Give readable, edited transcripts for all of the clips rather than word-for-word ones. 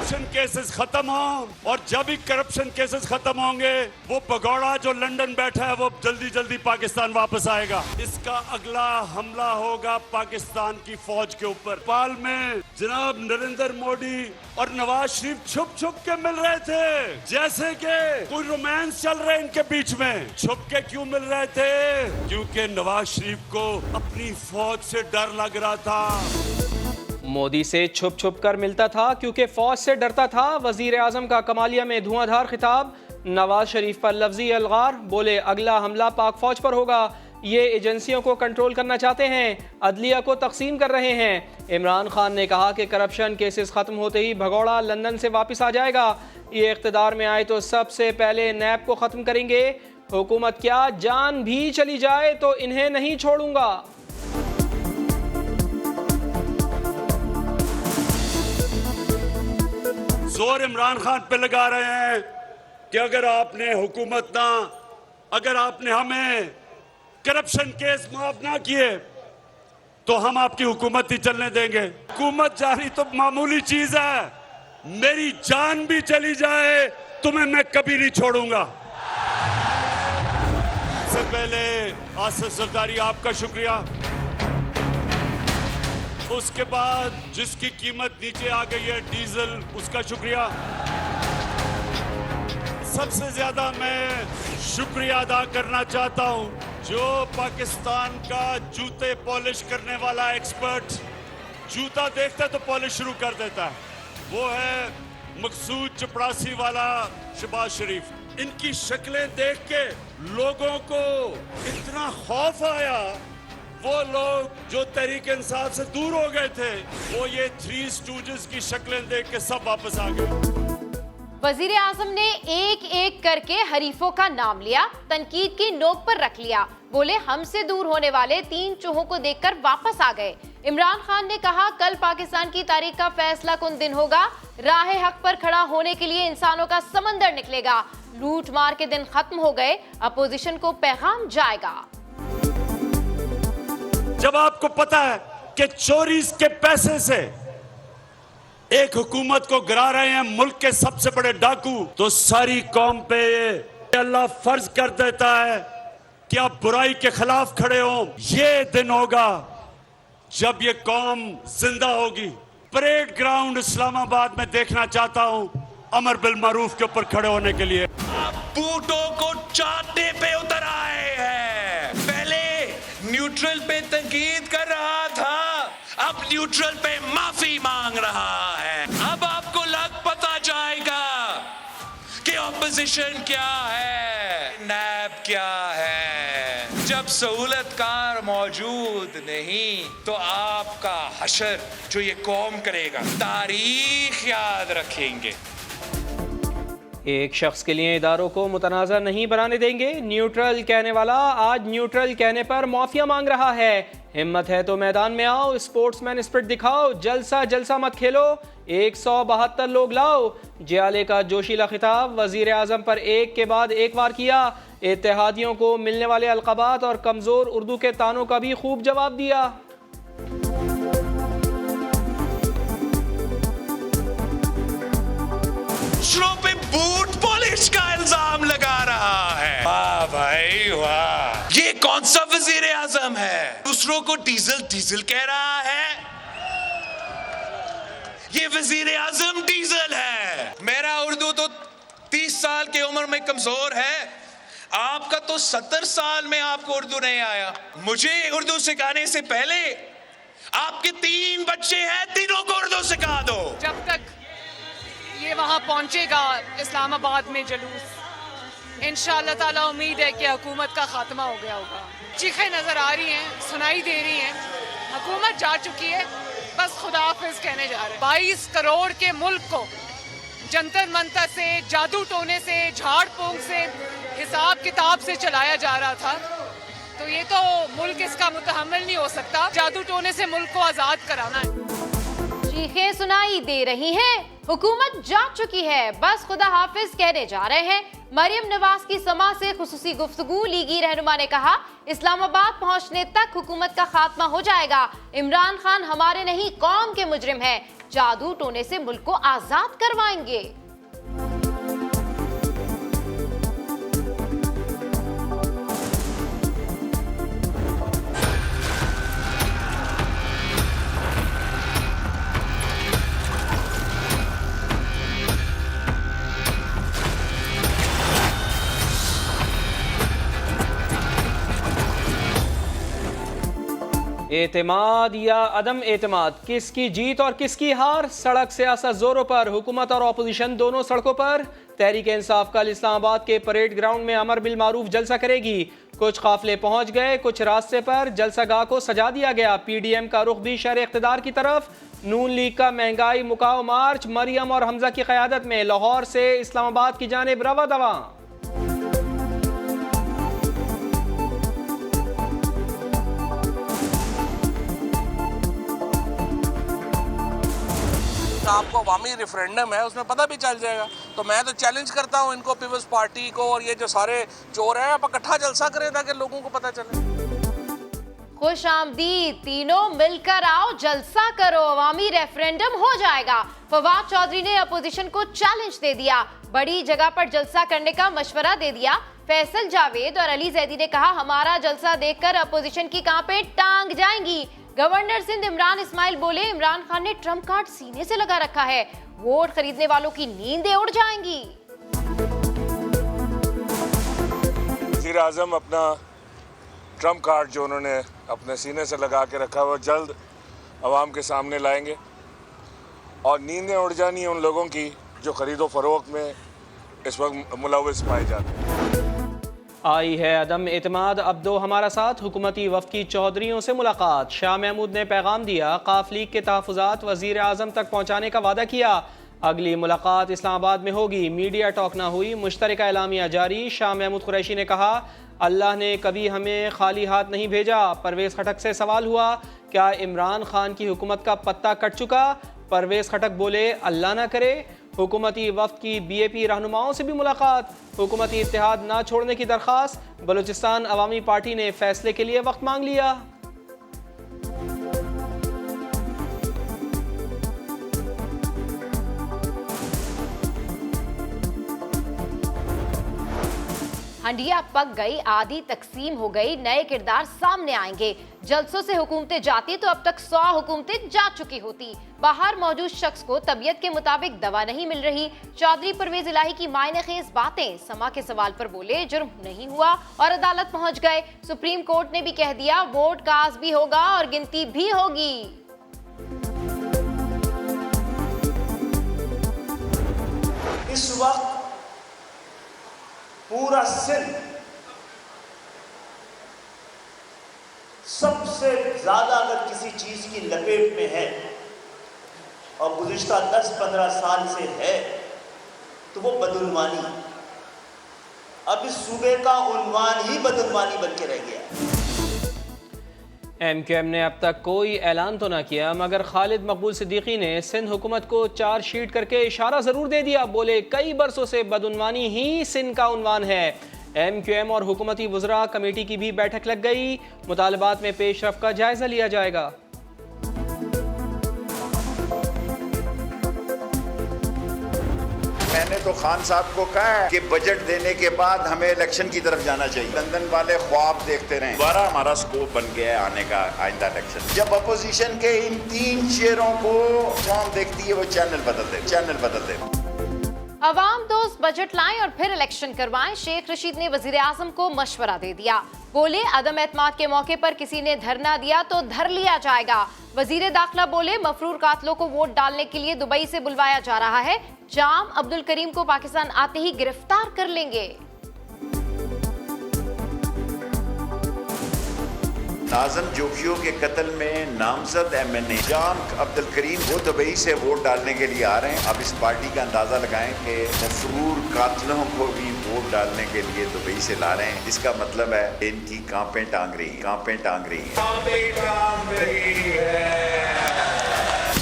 Corruption cases खत्म हो, और जब भी करप्शन केसेस खत्म होंगे वो भगौड़ा जो लंदन बैठा है वो जल्दी जल्दी पाकिस्तान वापस आएगा। इसका अगला हमला होगा पाकिस्तान की फौज के ऊपर। नेपाल में जनाब नरेंद्र मोदी और नवाज शरीफ छुप छुप के मिल रहे थे, जैसे कि कोई रोमांस चल रहा है इनके बीच में। छुप के क्यों मिल रहे थे? क्योंकि नवाज शरीफ को अपनी फौज से डर लग रहा था। मोदी से छुप छुप कर मिलता था क्योंकि फौज से डरता था। वजीर आजम का कमालिया में धुआंधार खिताब। नवाज शरीफ पर लफ्जी अलगार, बोले अगला हमला पाक फौज पर होगा। ये एजेंसियों को कंट्रोल करना चाहते हैं, अदलिया को तकसीम कर रहे हैं। इमरान खान ने कहा कि करप्शन केसेस खत्म होते ही भगौड़ा लंदन से वापस आ जाएगा। ये इख्तिदार में आए तो सबसे पहले नैब को खत्म करेंगे। हुकूमत क्या जान भी चली जाए तो इन्हें नहीं छोड़ूंगा। जोर इमरान खान पे लगा रहे हैं कि अगर आपने हमें करप्शन केस माफ ना किए तो हम आपकी हुकूमत ही चलने देंगे। हुकूमत जारी तो मामूली चीज है, मेरी जान भी चली जाए तुम्हें मैं कभी नहीं छोड़ूंगा। सबसे पहले आसिफ जरदारी आपका शुक्रिया, उसके बाद जिसकी कीमत नीचे आ गई है डीजल, उसका शुक्रिया। सबसे ज्यादा मैं शुक्रिया अदा करना चाहता हूं जो पाकिस्तान का जूते पॉलिश करने वाला एक्सपर्ट, जूता देखता है तो पॉलिश शुरू कर देता है, वो है मकसूद चपड़ासी वाला शहबाज शरीफ। इनकी शक्लें देख के लोगों को इतना खौफ आया, वो लोग जो तहरीक इंसाफ से दूर हो गए थे वो ये थ्री स्टूजेस की शक्लें देख के सब वापस आ गए। वजीर आजम ने एक एक करके हरीफों का नाम लिया, तनकीद की नोक पर रख लिया। बोले हमसे दूर होने वाले 3 चूहों को देखकर वापस आ गए। इमरान खान ने कहा कल पाकिस्तान की तारीख का फैसला कुन दिन होगा। राह हक पर खड़ा होने के लिए इंसानों का समंदर निकलेगा। लूट मार के दिन खत्म हो गए, अपोजिशन को पैगाम जाएगा। जब आपको पता है कि चोरी के पैसे से एक हुकूमत को गिरा रहे हैं मुल्क के सबसे बड़े डाकू, तो सारी कौम पे अल्लाह फर्ज कर देता है कि आप बुराई के खिलाफ खड़े हो। ये दिन होगा जब ये कौम जिंदा होगी। परेड ग्राउंड इस्लामाबाद में देखना चाहता हूं अमर बिल मारूफ के ऊपर खड़े होने के लिए। आप बूटों को चाटने पे उतर आए हैं। पहले न्यूट्रल पे तंकीद कर रहा था, अब न्यूट्रल पे माफी मांग रहा है। अब आपको पता जाएगा कि ऑपोजिशन क्या है, नैब क्या है। जब सहूलतकार मौजूद नहीं तो आपका हशर जो ये कौम करेगा तारीख याद रखेंगे। एक शख्स के लिए इदारों को मुतनाज़ा नहीं बनाने देंगे। न्यूट्रल कहने वाला आज न्यूट्रल कहने पर माफिया मांग रहा है। हिम्मत है तो मैदान में आओ, स्पोर्ट्समैन स्पिरिट दिखाओ, जलसा जलसा मत खेलो, 172 लोग लाओ। जियाले का जोशीला खिताब वजीर आजम पर एक के बाद एक वार किया। इत्तेहादियों को मिलने वाले अलक़ाबात और कमजोर उर्दू के तानों का भी खूब जवाब दिया। पे बूट पॉलिश का इल्जाम लगा रहा है। वाह भाई वाह, ये कौन सा वजीर आजम है? दूसरों को डीजल डीजल कह रहा है। ये वजीर आजम डीजल है। मेरा उर्दू तो 30 साल की उम्र में कमजोर है, आपका तो 70 साल में आपको उर्दू नहीं आया। मुझे उर्दू सिखाने से पहले आपके 3 बच्चे हैं, तीनों को उर्दू सिखा दो। जब तक ये वहाँ पहुँचेगा इस्लामाबाद में जुलूस, इंशाअल्लाह ताला उम्मीद है कि हुकूमत का खात्मा हो गया होगा। चीखें नजर आ रही हैं, सुनाई दे रही हैं, हुकूमत जा चुकी है, बस खुदा हाफिज कहने जा रहे हैं। 22 करोड़ के मुल्क को जंतर मंतर से, जादू टोने से, झाड़ फूंक से, हिसाब किताब से चलाया जा रहा था, तो ये तो मुल्क इसका मुतहम्मिल नहीं हो सकता। जादू टोने से मुल्क को आजाद कराना है। चीखें सुनाई दे रही हैं, हुकूमत जा चुकी है, बस खुदा हाफिज कहने जा रहे हैं। मरियम नवाज की समा से खुसूसी गुफ्तगू, लीगी रहनुमा ने कहा इस्लामाबाद पहुंचने तक हुकूमत का खात्मा हो जाएगा। इमरान खान हमारे नहीं कौम के मुजरिम है, जादू टोने से मुल्क को आजाद करवाएंगे। एतमाद या अदम एतमाद, किसकी जीत और किसकी हार? सड़क सियासत जोरों पर, हुकूमत और अपोजिशन दोनों सड़कों पर। तहरीक इंसाफ कल इस्लामाबाद के परेड ग्राउंड में अमर बिल मारूफ जलसा करेगी। कुछ काफिले पहुंच गए, कुछ रास्ते पर। जलसा गाह को सजा दिया गया। PDM का रुख भी शहर इख्तिदार की तरफ। नून लीग का महंगाई मुकाओ मार्च मरियम और हमजा की क़यादत में लाहौर से इस्लामाबाद की जानिब रवा दवा। आपको अवामी रेफरेंडम है, उसमें पता भी चल जाएगा। तो मैं तो चैलेंज करता हूँ इनको, पीपल्स पार्टी को और ये जो सारे चोर हैं, आप इकट्ठा जलसा करें ताकि लोगों को पता चले। खुश आमदीद, तीनों मिलकर आओ, जलसा करो, अवामी रेफरेंडम हो जाएगा। फवाद चौधरी ने अपोजिशन को चैलेंज दे दिया, बड़ी जगह पर जलसा करने का मशवरा दे दिया। फैसल जावेद और अली जैदी ने कहा, हमारा जलसा देखकर अपोजिशन की कांपें टांग जाएंगी। गवर्नर सिंध इमरान इस्माइल बोले, इमरान खान ने ट्रम्प कार्ड सीने से लगा रखा है, वोट खरीदने वालों की नींदें उड़ जाएंगी। वज़ीर आज़म अपना ट्रम्प कार्ड जो उन्होंने अपने सीने से लगा के रखा वो जल्द आवाम के सामने लाएंगे और नींदें उड़ जानी है उन लोगों की जो खरीदो फरोख्त में इस वक्त मुलव्वस पाए जाते हैं। आई है अदम एतमाद, अब दो हमारा साथ। हुकूमती वफ़द की चौधरियों से मुलाकात। शाह महमूद ने पैगाम दिया, काफ लीग के तहफ़्फ़ुज़ात वज़ीर आज़म तक पहुँचाने का वादा किया। अगली मुलाकात इस्लामाबाद में होगी। मीडिया टॉक ना हुई, मुश्तरका एलामिया जारी। शाह महमूद कुरैशी ने कहा, अल्लाह ने कभी हमें खाली हाथ नहीं भेजा। परवेज़ खटक से सवाल हुआ, क्या इमरान खान की हुकूमत का पत्ता कट चुका? परवेज़ खटक बोले, अल्लाह ना करे। हुकूमती वफ़द की BAP रहनुमाओं से भी मुलाकात। हुकूमती इत्तेहाद ना छोड़ने की दरख्वास्त। बलूचिस्तान अवामी पार्टी ने फैसले के लिए वक्त मांग लिया। हंडिया पक गई, आधी तकसीम हो गई, नए किरदार सामने आएंगे। जलसों से हुकूमतें जाती तो अब तक 100 हुकूमतें जा चुकी होती। बाहर मौजूद शख्स को तबीयत के मुताबिक दवा नहीं मिल रही। चौधरी परवेज इलाही की मायनेखेज बातें। समा के सवाल पर बोले, जुर्म नहीं हुआ और अदालत पहुंच गए। सुप्रीम कोर्ट ने भी कह दिया, वोट कास्ट भी होगा और गिनती भी होगी। इस वक्त पूरा सिंध सबसे ज्यादा अगर किसी चीज की लपेट में है और गुज़िश्ता 10-15 साल से है तो वो बदउनवानी। अब इस सूबे का उन्वान ही बदउनवानी बन के रह गया। MQM ने अब तक कोई ऐलान तो ना किया, मगर खालिद मकबूल सिद्दीकी ने सिंध हुकूमत को चार्जशीट करके इशारा ज़रूर दे दिया। बोले, कई बरसों से बदउनवानी ही सिंध का उन्वान है। MQM और हुकूमती वज़रा कमेटी की भी बैठक लग गई। मुतालबात में पेशरफ का जायजा लिया जाएगा। मैंने तो खान साहब को कहा है कि बजट देने के बाद हमें इलेक्शन की तरफ जाना चाहिए। लंदन वाले ख्वाब देखते रहे, दोबारा हमारा स्कोप बन गया है आने का आइंदा इलेक्शन। जब अपोजिशन के इन 3 चेहरों को कौन देखती है वो चैनल बदल दे। अवाम दोस्त बजट लाएं और फिर इलेक्शन करवाएं। शेख रशीद ने वजीर आजम को मशवरा दे दिया। बोले, अदम एतमाद के मौके पर किसी ने धरना दिया तो धर लिया जाएगा। वजीर दाखिला बोले, मफरूर कातलों को वोट डालने के लिए दुबई से बुलवाया जा रहा है। जाम अब्दुल करीम को पाकिस्तान आते ही गिरफ्तार कर लेंगे। नाज़म जोखियों के कत्ल में नामजद MNA जाम अब्दुल करीम वो दुबई से वोट डालने के लिए आ रहे हैं। अब इस पार्टी का अंदाजा लगाएं कि मफरूर कातलों को भी वोट डालने के लिए दुबई से ला रहे हैं। इसका मतलब है इनकी कांपें टांग रही है।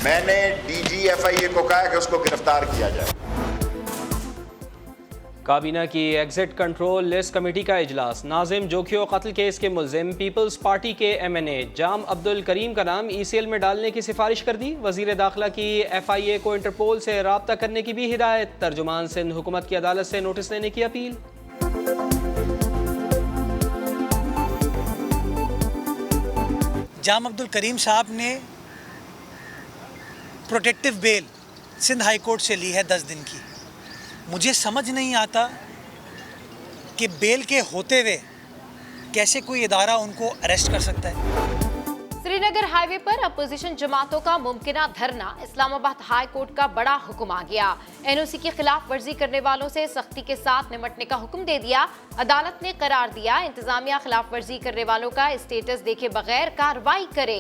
मैंने DG FIA को कहा कि उसको गिरफ्तार किया जाए। काबीना की एग्जिट कंट्रोल लिस्ट कमेटी का इजलास। नाजिम जोखियो कत्ल केस के मुल्जिम पीपल्स पार्टी के MNA जाम अब्दुल करीम का नाम ECL में डालने की सिफारिश कर दी। वजीर दाखिला की FIA को इंटरपोल से राब्ता करने की भी हिदायत। तर्जुमान सिंध हुकूमत की अदालत से नोटिस लेने की अपील। जाम अब्दुल करीम साहब ने protective bail Sindh high court से ली है 10 दिन की। मुझे समझ नहीं आता कि बेल के होते हुए कैसे कोई इदारा उनको अरेस्ट कर सकता है। श्रीनगर हाईवे पर अपोजिशन जमातों का मुमकिना धरना। इस्लामाबाद हाई कोर्ट का बड़ा हुक्म आ गया। NOC की खिलाफ वर्जी करने वालों से सख्ती के साथ निपटने का हुक्म दे दिया। अदालत ने करार दिया इंतजामिया खिलाफ वर्जी करने वालों का स्टेटस देखे बगैर कार्रवाई करे।